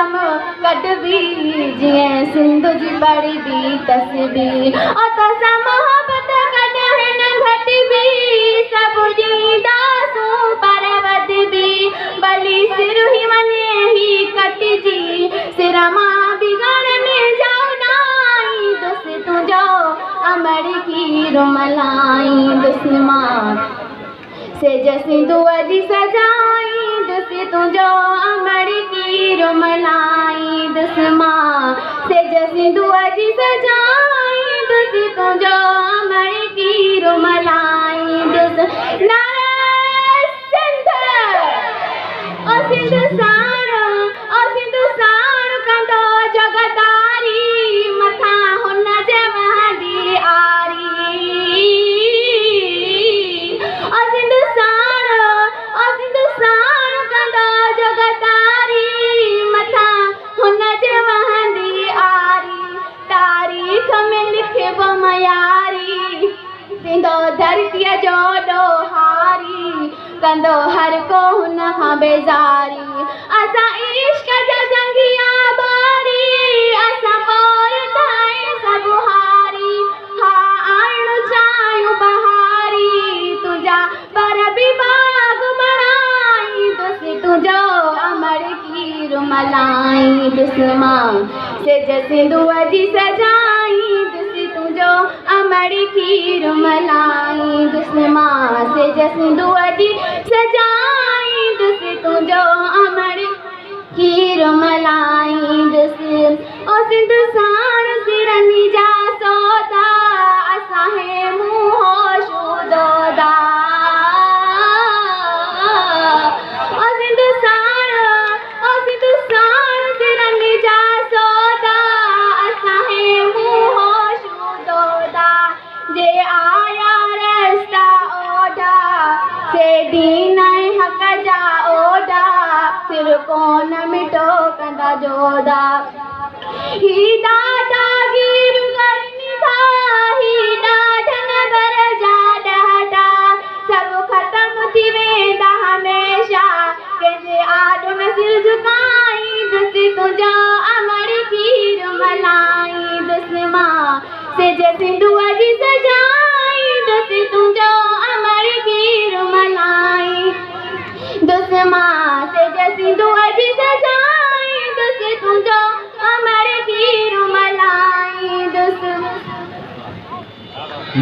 कदम कढबी जीअं सिंध जी पढ़बी तस्बीर ओ तोसां मोहबत कॾहिं न घटिबी सभु ॾींदासूं पर वधबी भली सिर ही वञे ही कटिजी सिर मां बि घणनि जाऊं दुस तुंहिंजो अमड़ खीर मलाई दुस मां सेज सिंधुअ जी सजाई दुस तुंहिंजो अमड़ खीर मलाई दुस मां सेज सिंधुअ जी सजाई दुस तुंहिंजो अमड़ खीर मलाई दुस नारे सिंध ओ सिंध साण कंदो जगदारी मथां हुन जे वहंदी आरी ओ सिंध साण कंदो जगदारी मथां हुन जे वहंदी आरी तारीख़ में लिखिबो मयारी थींदो धरतीअ जो ॾोहारी कंदो हर को हुन खां बेज़ारी असां इश्क जा जंगिया बारी असां पोइ ठाहे सभु हारी हा आणु चाहियूं बहारी तुंहिंजा पर बि बाग बणाई दुस तुंहिंजो अमड़ खीर मलाई दुस मां सेज सिंधुअ जी सजाई दुस तुंहिंजो अमड़ खीर मलाई दुस मां सेज सिंधुअ जी सजाई दुस तुंहिंजो अमड़ खीर मलाई दुस ओ सिंध साण सिरनी जा सौदा असां हे मुंहों शुदोदा ओ सिंध साण सिरनी जा सौदा असां हे मुंहों शुदोदा जे आया रस्ता ओडा से दीन हक़ जा ओडा सिर कोन मिटो कंदा जोदा ही ॾाढा गिर करनी था ही ॾाढन दर जा ॾाढा सभु ख़त्म थी वेंदा हमेशा कंहिंजे आॾो न सिर झुकाई दुस तुंहिंजो अमड़ खीर मलाई दुस मां सेज सिंध